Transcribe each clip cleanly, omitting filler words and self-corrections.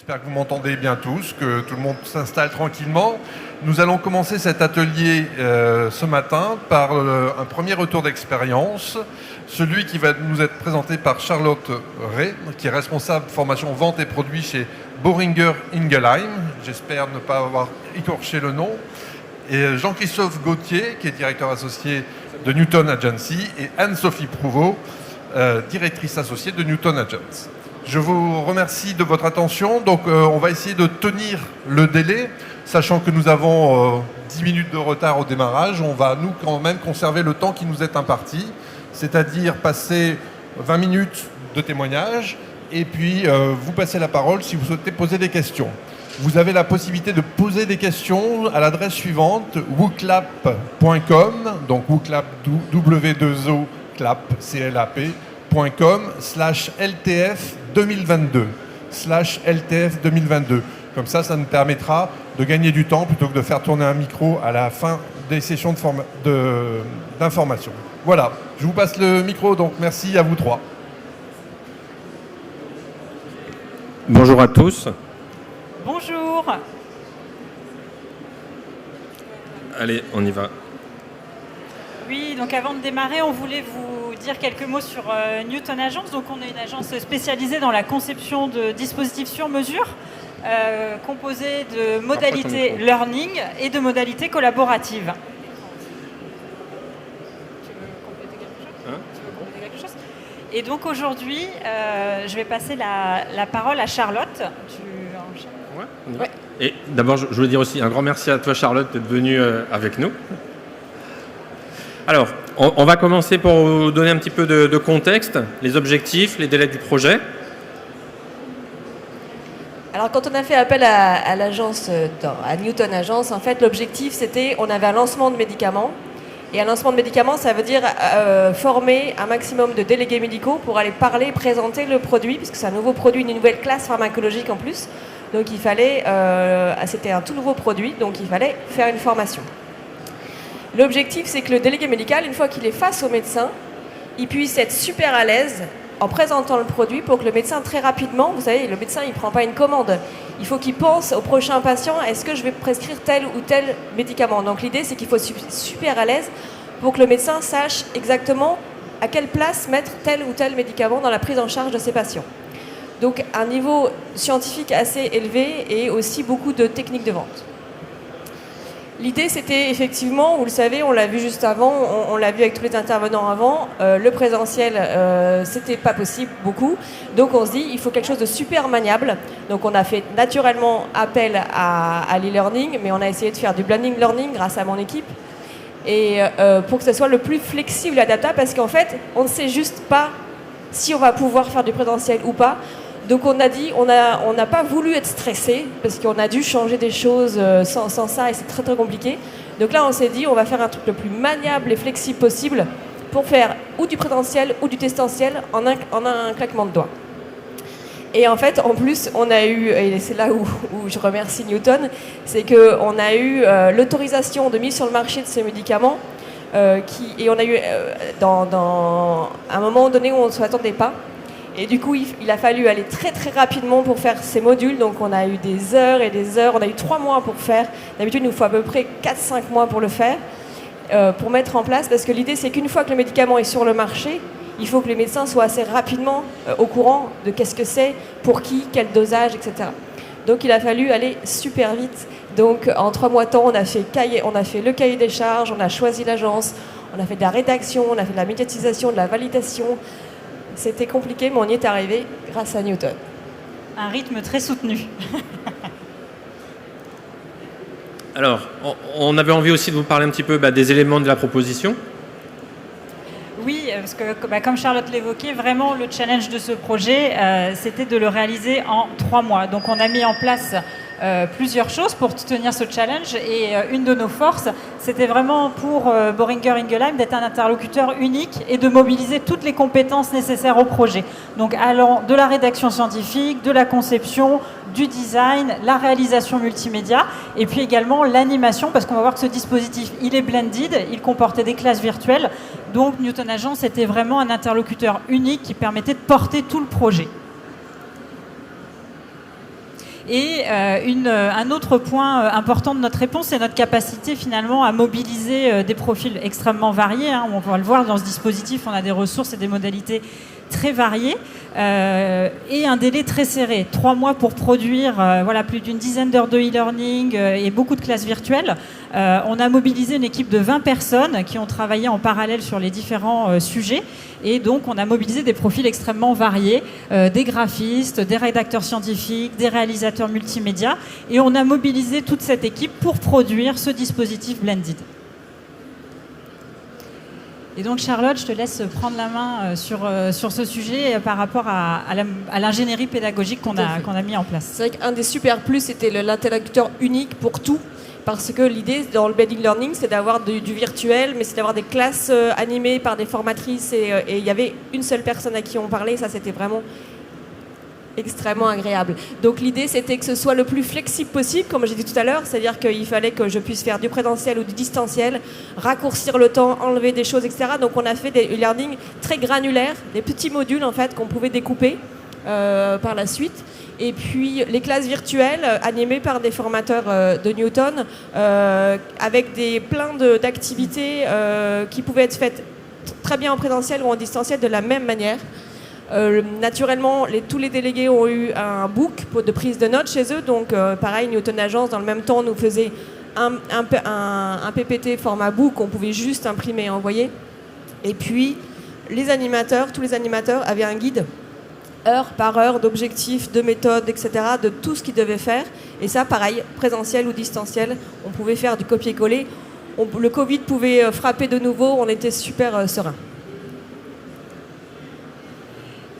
J'espère que vous m'entendez bien tous, que tout le monde s'installe tranquillement. Nous allons commencer cet atelier ce matin par un premier retour d'expérience, celui qui va nous être présenté par Charlotte Ray, qui est responsable formation vente et produits chez Boehringer Ingelheim. J'espère ne pas avoir écorché le nom. Et Jean-Christophe Gauthier, qui est directeur associé de Newton Agency, et Anne-Sophie Prouveau, directrice associée de Newton Agency. Je vous remercie de votre attention. Donc, on va essayer de tenir le délai, sachant que nous avons 10 minutes de retard au démarrage. On va, nous, quand même conserver le temps qui nous est imparti, c'est-à-dire passer 20 minutes de témoignage, et puis vous passez la parole si vous souhaitez poser des questions. Vous avez la possibilité de poser des questions à l'adresse suivante, wooclap.com, donc wooclap, W2O, clap, CLAP.com/LTF 2022, /LTF 2022. Comme ça nous permettra de gagner du temps plutôt que de faire tourner un micro à la fin des sessions d'information. Voilà, je vous passe le micro, donc merci à vous trois. Bonjour à tous. Bonjour. Allez, on y va. Oui, donc avant de démarrer, on voulait vous dire quelques mots sur Newton Agence. Donc on est une agence spécialisée dans la conception de dispositifs sur mesure, composée de modalités learning et de modalités collaboratives. Et donc aujourd'hui, je vais passer la parole à Charlotte. Ouais. Et d'abord, je voulais dire aussi un grand merci à toi, Charlotte, d'être venue avec nous. Alors, on va commencer pour vous donner un petit peu de contexte, les objectifs, les délais du projet. Alors, quand on a fait appel à l'agence, à Newton Agence, en fait, l'objectif, c'était, on avait un lancement de médicaments. Et un lancement de médicaments, ça veut dire former un maximum de délégués médicaux pour aller parler, présenter le produit, puisque c'est un nouveau produit, une nouvelle classe pharmacologique en plus. Donc il fallait, c'était un tout nouveau produit, donc il fallait faire une formation. L'objectif, c'est que le délégué médical, une fois qu'il est face au médecin, il puisse être super à l'aise en présentant le produit pour que le médecin, très rapidement, vous savez, le médecin, il ne prend pas une commande. Il faut qu'il pense au prochain patient, est-ce que je vais prescrire tel ou tel médicament? Donc l'idée, c'est qu'il faut être super à l'aise pour que le médecin sache exactement à quelle place mettre tel ou tel médicament dans la prise en charge de ses patients. Donc un niveau scientifique assez élevé et aussi beaucoup de techniques de vente. L'idée, c'était effectivement, vous le savez, on l'a vu juste avant, on l'a vu avec tous les intervenants avant, le présentiel, c'était pas possible beaucoup. Donc on se dit, il faut quelque chose de super maniable. Donc on a fait naturellement appel à l'e-learning, mais on a essayé de faire du blending learning grâce à mon équipe. Et pour que ce soit le plus flexible et adaptable, parce qu'en fait, on ne sait juste pas si on va pouvoir faire du présentiel ou pas. Donc on a dit, on n'a pas voulu être stressé parce qu'on a dû changer des choses sans ça et c'est très très compliqué. Donc là on s'est dit, on va faire un truc le plus maniable et flexible possible pour faire ou du présentiel ou du distanciel en un claquement de doigts. Et en fait, en plus, on a eu, et c'est là où je remercie Newton, c'est qu'on a eu l'autorisation de mise sur le marché de ces médicaments et on a eu dans un moment donné où on ne s'attendait pas. Et du coup, il a fallu aller très très rapidement pour faire ces modules. Donc on a eu des heures et des heures. On a eu 3 mois pour faire. D'habitude, il nous faut à peu près 4-5 mois pour le faire, pour mettre en place. Parce que l'idée, c'est qu'une fois que le médicament est sur le marché, il faut que les médecins soient assez rapidement au courant de qu'est-ce que c'est, pour qui, quel dosage, etc. Donc il a fallu aller super vite. Donc en 3 mois de temps, on a fait le cahier des charges, on a choisi l'agence, on a fait de la rédaction, on a fait de la médiatisation, de la validation. C'était compliqué, mais on y est arrivé grâce à Newton. Un rythme très soutenu. Alors, on avait envie aussi de vous parler un petit peu des éléments de la proposition. Oui, parce que comme Charlotte l'évoquait, vraiment le challenge de ce projet, c'était de le réaliser en 3 mois. Donc on a mis en place plusieurs choses pour tenir ce challenge et une de nos forces, c'était vraiment pour Boehringer Ingelheim d'être un interlocuteur unique et de mobiliser toutes les compétences nécessaires au projet. Donc allant de la rédaction scientifique, de la conception, du design, la réalisation multimédia et puis également l'animation parce qu'on va voir que ce dispositif, il est blended, il comportait des classes virtuelles. Donc Newton Agence était vraiment un interlocuteur unique qui permettait de porter tout le projet. Et un autre point important de notre réponse, c'est notre capacité finalement à mobiliser des profils extrêmement variés. On va le voir dans ce dispositif, on a des ressources et des modalités très variées et un délai très serré. 3 mois pour produire plus d'une dizaine d'heures de e-learning et beaucoup de classes virtuelles. On a mobilisé une équipe de 20 personnes qui ont travaillé en parallèle sur les différents sujets. Et donc, on a mobilisé des profils extrêmement variés, des graphistes, des rédacteurs scientifiques, des réalisateurs multimédia. Et on a mobilisé toute cette équipe pour produire ce dispositif Blended. Et donc, Charlotte, je te laisse prendre la main sur ce sujet par rapport à l'ingénierie pédagogique qu'on a mis en place. C'est vrai qu'un des super plus, c'était l'interlocuteur unique pour tout. Parce que l'idée dans le blended learning, c'est d'avoir du virtuel, mais c'est d'avoir des classes animées par des formatrices. Et il y avait une seule personne à qui on parlait. Ça, c'était vraiment extrêmement agréable. Donc l'idée, c'était que ce soit le plus flexible possible, comme j'ai dit tout à l'heure. C'est-à-dire qu'il fallait que je puisse faire du présentiel ou du distanciel, raccourcir le temps, enlever des choses, etc. Donc on a fait des e-learning très granulaires, des petits modules en fait qu'on pouvait découper par la suite. Et puis les classes virtuelles animées par des formateurs de Newton avec plein d'activités qui pouvaient être faites très bien en présentiel ou en distanciel de la même manière. Naturellement, tous les délégués ont eu un book de prise de notes chez eux. Donc pareil, Newton Agence dans le même temps nous faisait un PPT format book qu'on pouvait juste imprimer et envoyer. Et puis tous les animateurs avaient un guide heure par heure d'objectifs, de méthodes, etc., de tout ce qu'ils devaient faire. Et ça, pareil, présentiel ou distanciel, on pouvait faire du copier-coller. Le Covid pouvait frapper de nouveau, on était super serein.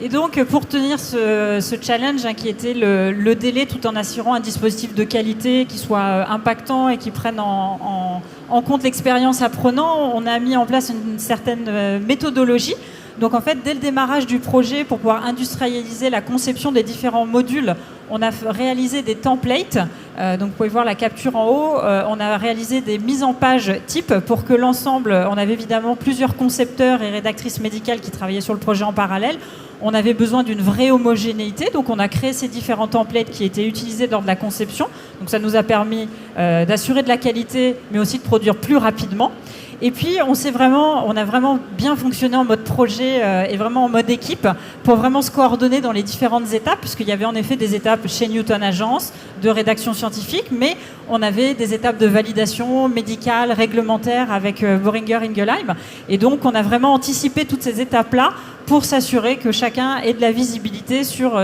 Et donc, pour tenir ce challenge qui était le délai, tout en assurant un dispositif de qualité qui soit impactant et qui prenne en compte l'expérience apprenant, on a mis en place une certaine méthodologie. Donc en fait, dès le démarrage du projet, pour pouvoir industrialiser la conception des différents modules, on a réalisé des templates. Donc vous pouvez voir la capture en haut. On a réalisé des mises en page type pour que l'ensemble, on avait évidemment plusieurs concepteurs et rédactrices médicales qui travaillaient sur le projet en parallèle. On avait besoin d'une vraie homogénéité, donc on a créé ces différents templates qui étaient utilisés lors de la conception. Donc ça nous a permis d'assurer de la qualité, mais aussi de produire plus rapidement. Et puis, on a vraiment bien fonctionné en mode projet et vraiment en mode équipe pour vraiment se coordonner dans les différentes étapes, puisqu'il y avait en effet des étapes chez Newton Agence de rédaction scientifique, mais on avait des étapes de validation médicale, réglementaire avec Boehringer Ingelheim. Et donc, on a vraiment anticipé toutes ces étapes-là pour s'assurer que chacun ait de la visibilité sur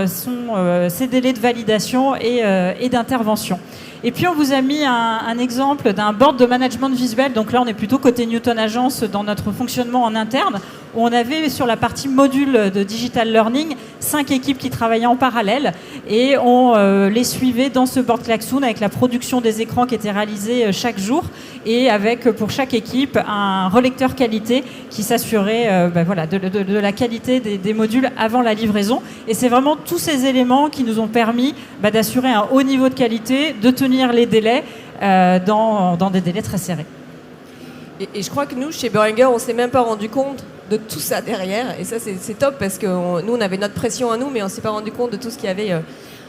ses délais de validation et d'intervention. Et puis on vous a mis un exemple d'un board de management visuel. Donc là, on est plutôt côté Newton Agence dans notre fonctionnement en interne, où on avait sur la partie module de digital learning 5 équipes qui travaillaient en parallèle et on les suivait dans ce board Klaxoon avec la production des écrans qui était réalisée chaque jour et avec pour chaque équipe un relecteur qualité qui s'assurait de la qualité des modules avant la livraison. Et c'est vraiment tous ces éléments qui nous ont permis d'assurer un haut niveau de qualité, de tenir les délais dans des délais très serrés. Et je crois que nous, chez Boehringer, on ne s'est même pas rendu compte de tout ça derrière. Et ça, c'est top parce que nous, on avait notre pression à nous, mais on ne s'est pas rendu compte de tout ce qu'il y avait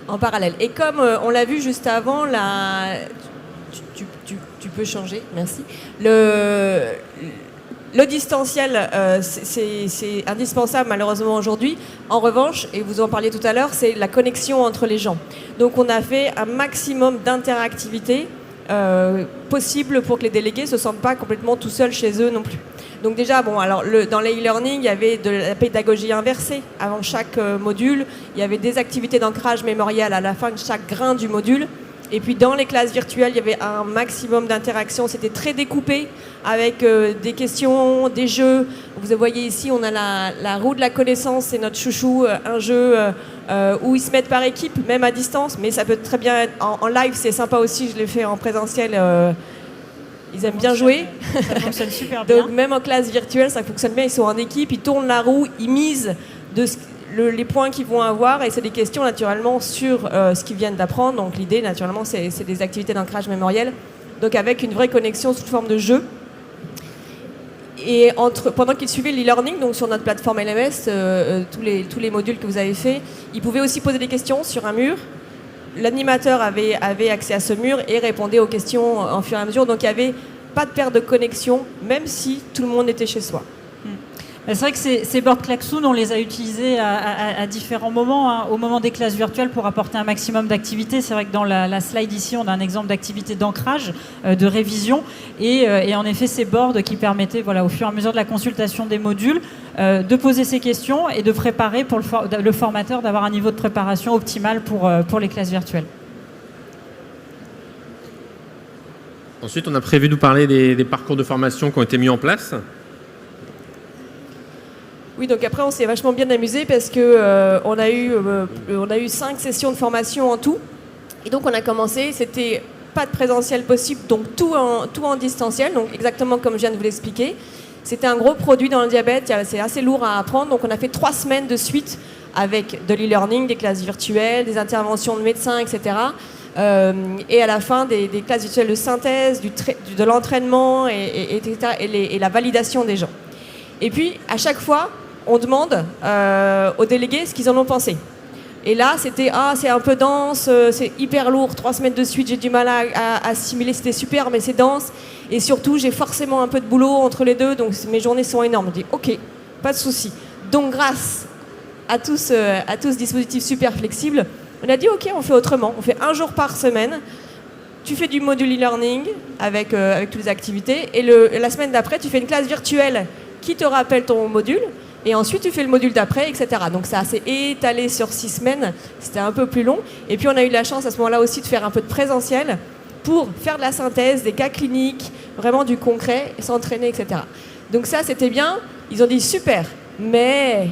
en parallèle. Et comme on l'a vu juste avant, tu peux changer, merci. Le distanciel, c'est indispensable malheureusement aujourd'hui. En revanche, et vous en parliez tout à l'heure, c'est la connexion entre les gens. Donc on a fait un maximum d'interactivité possible pour que les délégués ne se sentent pas complètement tout seuls chez eux non plus. Donc déjà, dans les e-learning, il y avait de la pédagogie inversée avant chaque module. Il y avait des activités d'ancrage mémoriel à la fin de chaque grain du module. Et puis dans les classes virtuelles, il y avait un maximum d'interactions. C'était très découpé avec des questions, des jeux. Vous voyez ici, on a la roue de la connaissance, c'est notre chouchou, un jeu où ils se mettent par équipe, même à distance. Mais ça peut très bien être en live, c'est sympa aussi. Je l'ai fait en présentiel. Ils aiment bien jouer. Ça fonctionne super bien. Donc même en classe virtuelle, ça fonctionne bien. Ils sont en équipe, ils tournent la roue, ils misent les points qu'ils vont avoir et c'est des questions naturellement sur ce qu'ils viennent d'apprendre. Donc l'idée naturellement c'est des activités d'ancrage mémoriel, donc avec une vraie connexion sous forme de jeu. Et pendant qu'ils suivaient l'e-learning, donc sur notre plateforme LMS, tous les modules que vous avez faits, ils pouvaient aussi poser des questions sur un mur. l'animateur avait accès à ce mur et répondait aux questions en fur et à mesure. Donc il n'y avait pas de perte de connexion, même si tout le monde était chez soi. C'est vrai que ces boards Klaxoon, on les a utilisés à différents moments, hein, au moment des classes virtuelles pour apporter un maximum d'activité. C'est vrai que dans la slide ici, on a un exemple d'activité d'ancrage, de révision, et en effet ces boards qui permettaient, voilà, au fur et à mesure de la consultation des modules, de poser ces questions et de préparer pour le formateur d'avoir un niveau de préparation optimal pour les classes virtuelles. Ensuite, on a prévu de vous parler des parcours de formation qui ont été mis en place. Oui, donc après on s'est vachement bien amusé parce que on a eu 5 sessions de formation en tout. Et donc on a commencé, c'était pas de présentiel possible, donc tout en distanciel, donc exactement comme je viens de vous l'expliquer. C'était un gros produit dans le diabète, c'est assez lourd à apprendre, donc on a fait 3 semaines de suite avec de l'e-learning, des classes virtuelles, des interventions de médecins, etc. Et à la fin des classes virtuelles de synthèse, de l'entraînement, etc., et la validation des gens. Et puis à chaque fois, on demande aux délégués ce qu'ils en ont pensé. Et là, c'était c'est un peu dense, c'est hyper lourd, 3 semaines de suite, j'ai du mal à assimiler, c'était super, mais c'est dense. Et surtout, j'ai forcément un peu de boulot entre les deux, donc mes journées sont énormes. Je dis, ok, pas de souci. Donc, grâce à tout ce dispositif super flexible, on a dit, ok, on fait autrement. On fait 1 jour par semaine. Tu fais du module e-learning avec toutes les activités. Et la semaine d'après, tu fais une classe virtuelle qui te rappelle ton module. Et ensuite, tu fais le module d'après, etc. Donc ça s'est étalé sur 6 semaines. C'était un peu plus long. Et puis, on a eu la chance à ce moment-là aussi de faire un peu de présentiel pour faire de la synthèse, des cas cliniques, vraiment du concret, s'entraîner, etc. Donc ça, c'était bien. Ils ont dit super, mais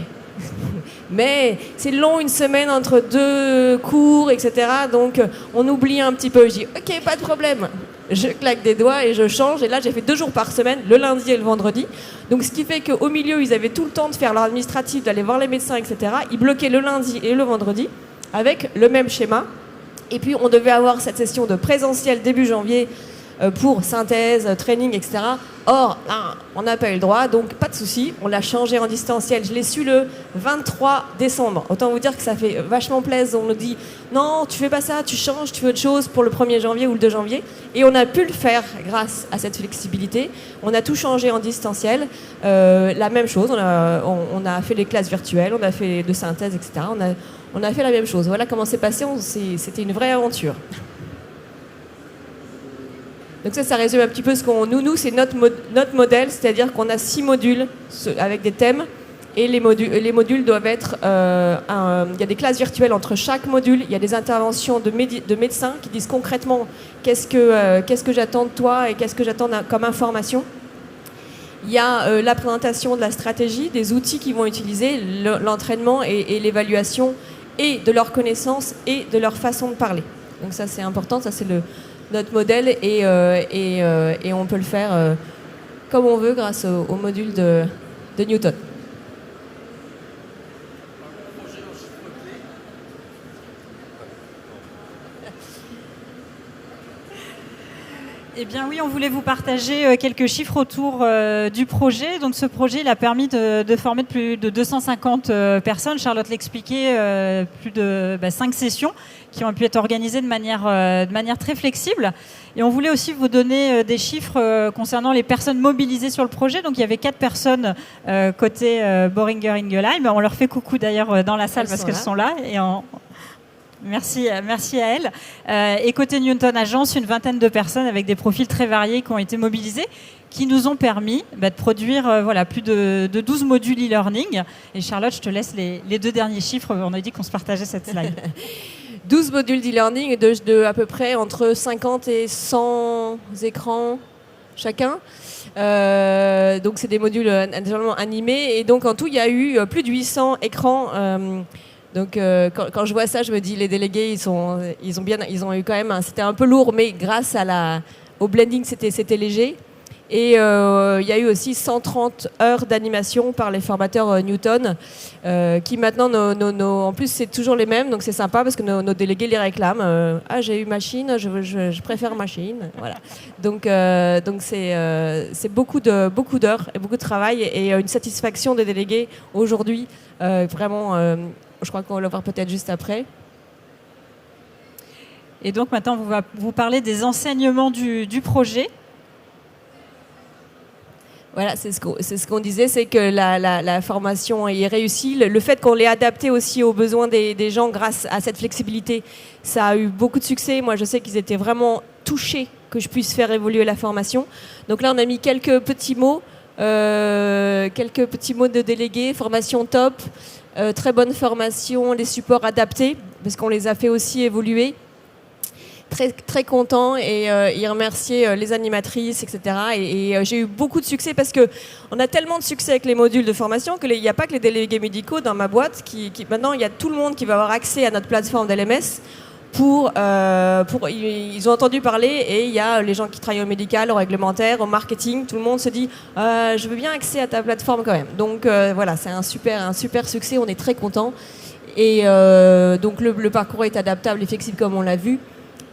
c'est long, une semaine entre 2 cours, etc. Donc on oublie un petit peu. Je dis ok, pas de problème. Je claque des doigts et je change. Et là, j'ai fait 2 jours par semaine, le lundi et le vendredi. Donc ce qui fait qu'au milieu, ils avaient tout le temps de faire leur administratif, d'aller voir les médecins, etc. Ils bloquaient le lundi et le vendredi avec le même schéma. Et puis on devait avoir cette session de présentiel début janvier pour synthèse, training, etc. Or, là, on n'a pas eu le droit, donc pas de souci, on l'a changé en distanciel. Je l'ai su le 23 décembre. Autant vous dire que ça fait vachement plaisir. On nous dit, non, tu fais pas ça, tu changes, tu fais autre chose pour le 1er janvier ou le 2 janvier. Et on a pu le faire grâce à cette flexibilité. On a tout changé en distanciel. La même chose, on a fait les classes virtuelles, on a fait de synthèse, etc. On a fait la même chose. Voilà comment c'est passé. C'était une vraie aventure. Donc ça résume un petit peu ce qu'on... Nous c'est notre modèle, c'est-à-dire qu'on a 6 modules avec des thèmes, et les modules doivent être... il y a des classes virtuelles entre chaque module, il y a des interventions de médecins qui disent concrètement qu'est-ce que j'attends de toi et qu'est-ce que j'attends comme information. Il y a la présentation de la stratégie, des outils qu'ils vont utiliser, l'entraînement et l'évaluation, et de leurs connaissances et de leur façon de parler. Donc ça c'est important, ça c'est notre modèle et on peut le faire comme on veut grâce au module de Newton. Eh bien oui, on voulait vous partager quelques chiffres autour du projet. Donc ce projet, il a permis de former plus de 250 personnes. Charlotte l'expliquait, plus de 5 sessions qui ont pu être organisées de manière très flexible. Et on voulait aussi vous donner des chiffres concernant les personnes mobilisées sur le projet. Donc il y avait 4 personnes côté Boehringer Ingelheim. On leur fait coucou d'ailleurs dans la salle parce qu'elles sont là. Et Merci à elle. Et côté Newton Agence, une vingtaine de personnes avec des profils très variés qui ont été mobilisés, qui nous ont permis de produire plus de 12 modules e-learning. Et Charlotte, je te laisse les 2 derniers chiffres. On a dit qu'on se partageait cette slide. 12 modules d'e-learning de à peu près entre 50 et 100 écrans chacun. Donc c'est des modules naturellement animés. Et donc en tout, il y a eu plus de 800 écrans. Donc quand je vois ça, je me dis les délégués, ils ont eu quand même, c'était un peu lourd, mais grâce au blending, c'était léger. Et il y a eu aussi 130 heures d'animation par les formateurs Newton, qui maintenant, en plus c'est toujours les mêmes, donc c'est sympa parce que nos délégués les réclament. J'ai eu machine, je préfère machine. Voilà. Donc c'est beaucoup d'heures et beaucoup de travail et une satisfaction des délégués aujourd'hui, vraiment. Je crois qu'on va le voir peut-être juste après. Et donc maintenant, on va vous parler des enseignements du projet. Voilà, c'est ce qu'on disait, c'est que la formation est réussie. Le fait qu'on l'ait adapté aussi aux besoins des gens grâce à cette flexibilité, ça a eu beaucoup de succès. Moi, je sais qu'ils étaient vraiment touchés que je puisse faire évoluer la formation. Donc là, on a mis quelques petits mots de délégués, formation top, très bonne formation, les supports adaptés, parce qu'on les a fait aussi évoluer. Très, très content et il remerciait les animatrices, etc. Et j'ai eu beaucoup de succès parce qu'on a tellement de succès avec les modules de formation qu'il n'y a pas que les délégués médicaux dans ma boîte. Maintenant, il y a tout le monde qui va avoir accès à notre plateforme d'LMS. Ils ont entendu parler et il y a les gens qui travaillent au médical, au réglementaire, au marketing. Tout le monde se dit je veux bien accès à ta plateforme quand même. Donc voilà, c'est un super succès. On est très content. Et donc le parcours est adaptable et flexible comme on l'a vu.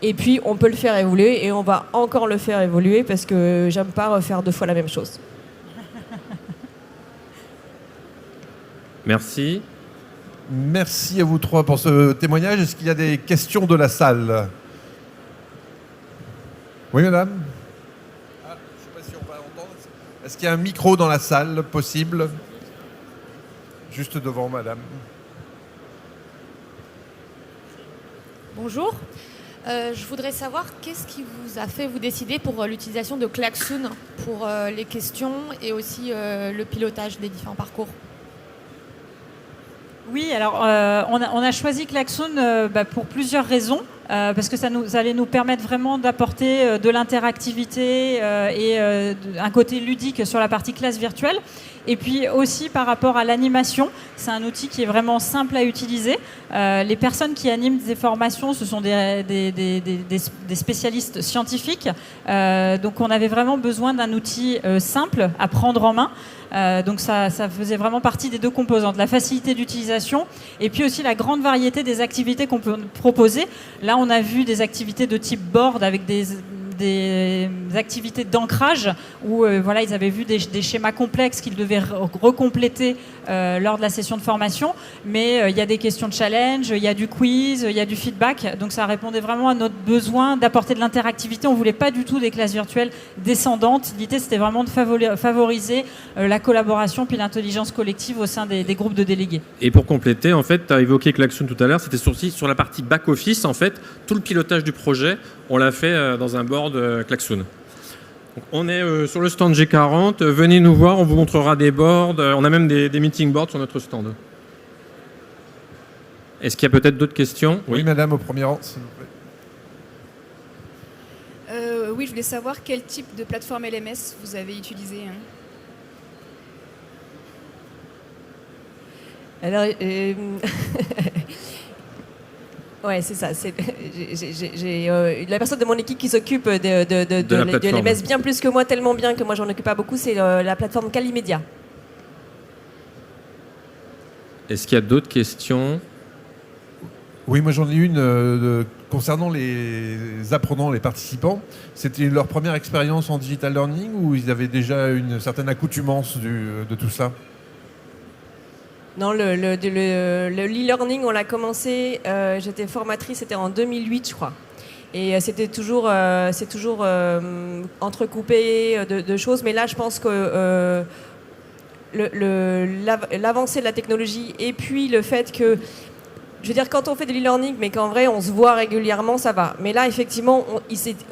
Et puis, on peut le faire évoluer et on va encore le faire évoluer parce que j'aime pas refaire 2 fois la même chose. Merci. Merci à vous 3 pour ce témoignage. Est-ce qu'il y a des questions de la salle? Oui, madame? Je ne sais pas si on va entendre. Est-ce qu'il y a un micro dans la salle possible? Juste devant, madame. Bonjour. Je voudrais savoir qu'est-ce qui vous a fait vous décider pour l'utilisation de Klaxoon pour les questions et aussi le pilotage des différents parcours. Oui, alors on a choisi Klaxoon pour plusieurs raisons. Parce que ça allait nous permettre vraiment d'apporter de l'interactivité et un côté ludique sur la partie classe virtuelle. Et puis aussi par rapport à l'animation, c'est un outil qui est vraiment simple à utiliser. Les personnes qui animent des formations, ce sont des spécialistes scientifiques. Donc on avait vraiment besoin d'un outil simple à prendre en main. Donc ça faisait vraiment partie des 2 composantes, la facilité d'utilisation et puis aussi la grande variété des activités qu'on peut proposer. Là, on a vu des activités de type board avec des activités d'ancrage où voilà, ils avaient vu des schémas complexes qu'ils devaient recompléter lors de la session de formation. Mais il y a des questions de challenge, il y a du quiz, il y a du feedback. Donc ça répondait vraiment à notre besoin d'apporter de l'interactivité. On ne voulait pas du tout des classes virtuelles descendantes. L'idée, c'était vraiment de favoriser la collaboration puis l'intelligence collective au sein des groupes de délégués. Et pour compléter, en fait, tu as évoqué Klaxoon tout à l'heure, c'était sur la partie back-office, en fait, tout le pilotage du projet, on l'a fait dans un board Klaxoon. Donc, on est sur le stand G40, venez nous voir, on vous montrera des boards, on a même des meeting boards sur notre stand. Est-ce qu'il y a peut-être d'autres questions? Oui, madame, au premier rang, s'il vous plaît. Oui, je voulais savoir quel type de plateforme LMS vous avez utilisé. Alors, ouais, c'est ça. J'ai la personne de mon équipe qui s'occupe de LMS bien plus que moi, tellement bien que moi, j'en occupe pas beaucoup. C'est la plateforme Calimedia. Est-ce qu'il y a d'autres questions? Oui, moi j'en ai une concernant les apprenants, les participants. C'était leur première expérience en digital learning ou ils avaient déjà une certaine accoutumance de tout ça? Non, le l'e-learning, on l'a commencé, j'étais formatrice, c'était en 2008, je crois. Et c'est toujours entrecoupé de choses. Mais là, je pense que l'avancée de la technologie et puis le fait que, je veux dire, quand on fait de l'e-learning, mais qu'en vrai, on se voit régulièrement, ça va. Mais là, effectivement,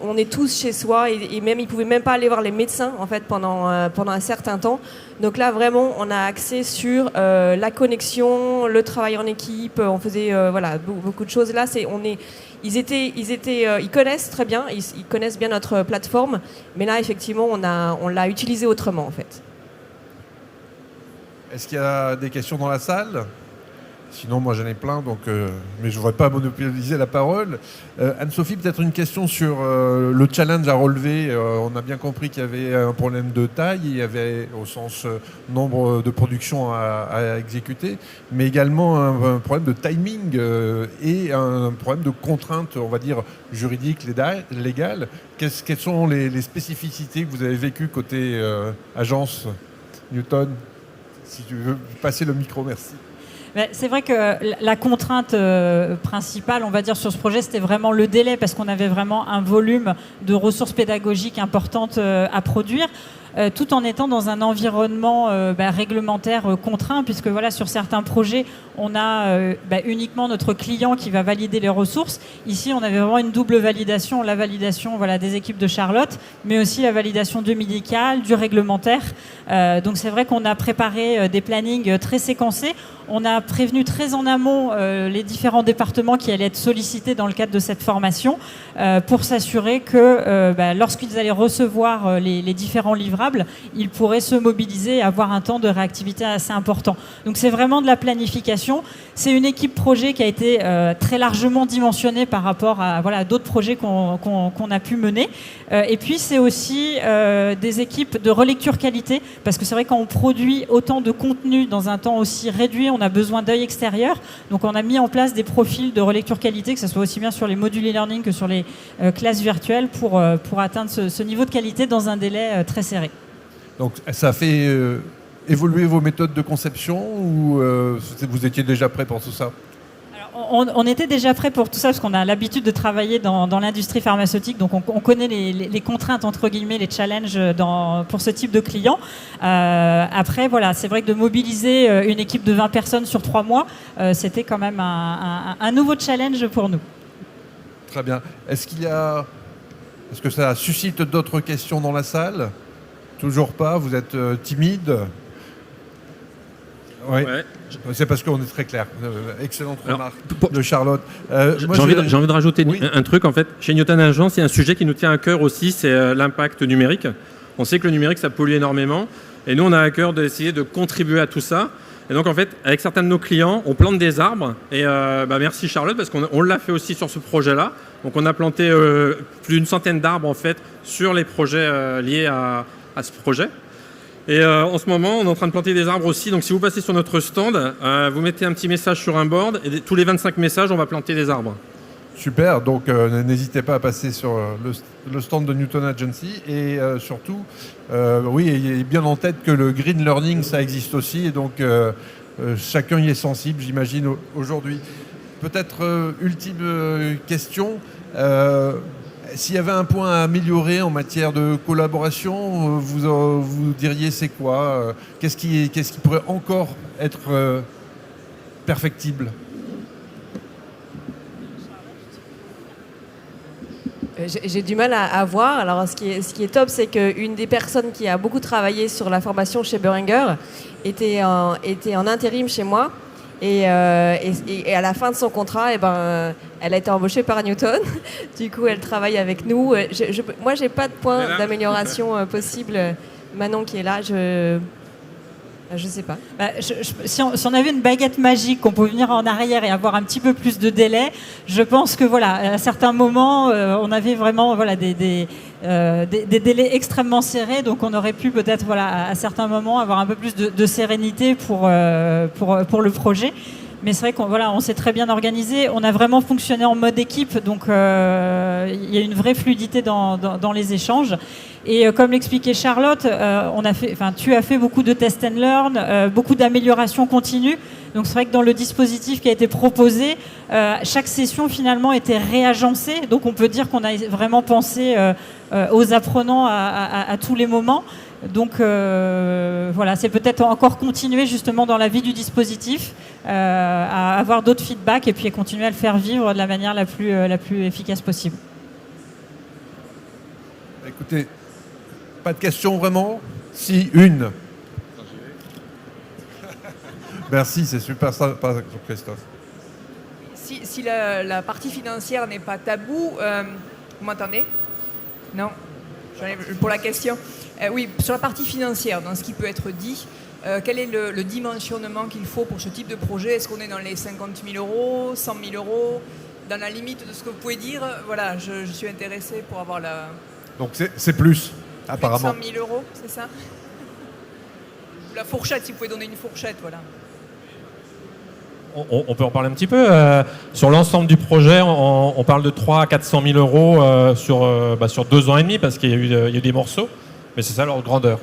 on est tous chez soi et même, ils ne pouvaient même pas aller voir les médecins, en fait, pendant un certain temps. Donc là, vraiment, on a axé sur la connexion, le travail en équipe. On faisait voilà, beaucoup de choses. Là, ils connaissent très bien, ils connaissent bien notre plateforme. Mais là, effectivement, on l'a utilisé autrement, en fait. Est-ce qu'il y a des questions dans la salle ? Sinon, moi, j'en ai plein, donc, mais je ne voudrais pas monopoliser la parole. Anne-Sophie, peut-être une question sur le challenge à relever. On a bien compris qu'il y avait un problème de taille, il y avait au sens nombre de productions à exécuter, mais également un problème de timing et un problème de contraintes, on va dire, juridiques, légales. Quelles sont les spécificités que vous avez vécues côté agence Newton? Si tu veux passer le micro, merci. C'est vrai que la contrainte principale, on va dire, sur ce projet, c'était vraiment le délai, parce qu'on avait vraiment un volume de ressources pédagogiques importantes à produire. Tout en étant dans un environnement réglementaire contraint, puisque voilà, sur certains projets, on a uniquement notre client qui va valider les ressources. Ici, on avait vraiment une double validation, la validation des équipes de Charlotte, mais aussi la validation du médical, du réglementaire. Donc c'est vrai qu'on a préparé des plannings très séquencés. On a prévenu très en amont les différents départements qui allaient être sollicités dans le cadre de cette formation pour s'assurer que lorsqu'ils allaient recevoir les différents livrables, ils pourraient se mobiliser et avoir un temps de réactivité assez important. Donc c'est vraiment de la planification. C'est une équipe projet qui a été très largement dimensionnée par rapport à d'autres projets qu'on a pu mener. Et puis c'est aussi des équipes de relecture qualité, parce que c'est vrai, quand on produit autant de contenu dans un temps aussi réduit, on a besoin d'œil extérieur. Donc on a mis en place des profils de relecture qualité, que ce soit aussi bien sur les modules e-learning que sur les classes virtuelles, pour atteindre ce niveau de qualité dans un délai très serré. Donc ça a fait évoluer vos méthodes de conception, ou vous étiez déjà prêt pour tout ça? On était déjà prêt pour tout ça, parce qu'on a l'habitude de travailler dans l'industrie pharmaceutique, donc on connaît les contraintes, entre guillemets, les challenges pour ce type de client. Après, c'est vrai que de mobiliser une équipe de 20 personnes sur 3 mois, c'était quand même un nouveau challenge pour nous. Très bien. Est-ce que ça suscite d'autres questions dans la salle? Toujours pas? Vous êtes timide? Oui. Ouais. C'est parce qu'on est très clair. Excellente remarque de Charlotte. J'ai envie de rajouter un truc. En fait, chez Newton Agence, il y a un sujet qui nous tient à cœur aussi, c'est l'impact numérique. On sait que le numérique, ça pollue énormément. Et nous, on a à cœur d'essayer de contribuer à tout ça. Et donc, en fait, avec certains de nos clients, on plante des arbres. Et merci Charlotte, parce qu'on l'a fait aussi sur ce projet-là. Donc, on a planté plus d'100 d'arbres, en fait, sur les projets liés à ce projet. Et en ce moment, on est en train de planter des arbres aussi. Donc, si vous passez sur notre stand, vous mettez un petit message sur un board, et tous les 25 messages, on va planter des arbres. Super. Donc, n'hésitez pas à passer sur le stand de Newton Agency. Et surtout, ayez bien en tête que le green learning, ça existe aussi. Et donc, chacun y est sensible, j'imagine, aujourd'hui. Peut-être ultime question. S'il y avait un point à améliorer en matière de collaboration, vous diriez c'est quoi? Qu'est-ce qui pourrait encore être perfectible? J'ai du mal à voir. Alors, ce qui est top, c'est qu'une des personnes qui a beaucoup travaillé sur la formation chez Boehringer était en intérim chez moi. Et à la fin de son contrat, elle a été embauchée par Newton. Du coup, elle travaille avec nous. Moi, j'ai pas de point d'amélioration possible. Manon qui est là, je sais pas. Si on avait une baguette magique, qu'on pouvait venir en arrière et avoir un petit peu plus de délai, je pense que à certains moments, on avait vraiment des délais extrêmement serrés, donc on aurait pu peut-être à certains moments avoir un peu plus de sérénité pour le projet. Mais c'est vrai qu'on s'est très bien organisé. On a vraiment fonctionné en mode équipe, donc il y a une vraie fluidité dans les échanges. Et comme l'expliquait Charlotte, tu as fait beaucoup de test and learn, beaucoup d'améliorations continues. Donc c'est vrai que dans le dispositif qui a été proposé, chaque session finalement était réagencée. Donc on peut dire qu'on a vraiment pensé aux apprenants à tous les moments. Donc c'est peut-être encore continuer justement dans la vie du dispositif, à avoir d'autres feedbacks et puis à continuer à le faire vivre de la manière la plus efficace possible. Écoutez, pas de questions vraiment? Si, une. Merci, c'est super sympa, Christophe. Si la partie financière n'est pas tabou, vous m'entendez? Non? Pour la question. Oui, sur la partie financière, dans ce qui peut être dit, quel est le dimensionnement qu'il faut pour ce type de projet? Est-ce qu'on est dans les 50 000 euros, 100 000 euros, dans la limite de ce que vous pouvez dire? Voilà, je suis intéressée pour avoir la... Donc c'est plus, apparemment. 100 000 euros, c'est ça? La fourchette, si vous pouvez donner une fourchette, voilà. On peut en parler un petit peu. Sur l'ensemble du projet, on parle de 300 à 400 000 euros sur 2 ans et demi, parce qu'il y a eu des morceaux. Mais c'est ça leur grandeur.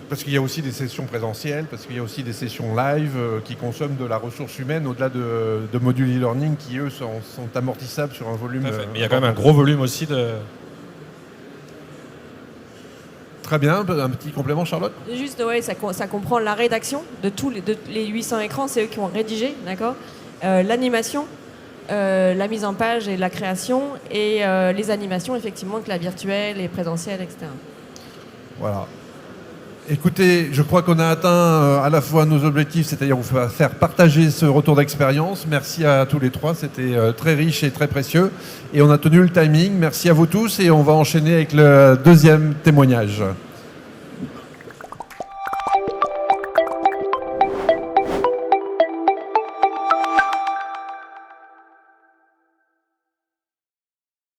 Parce qu'il y a aussi des sessions présentielles, parce qu'il y a aussi des sessions live qui consomment de la ressource humaine au-delà de modules e-learning qui, eux, sont amortissables sur un volume. Mais il y a quand même un gros volume aussi de... Très bien, un petit complément, Charlotte? Juste, ouais, ça comprend la rédaction de tous les 800 écrans, c'est eux qui ont rédigé, d'accord, l'animation, la mise en page et la création, et les animations, effectivement, que la virtuelle et présentielle, etc. Voilà. Écoutez, je crois qu'on a atteint à la fois nos objectifs, c'est-à-dire vous faire partager ce retour d'expérience. Merci à tous les trois, c'était très riche et très précieux. Et on a tenu le timing. Merci à vous tous et on va enchaîner avec le deuxième témoignage.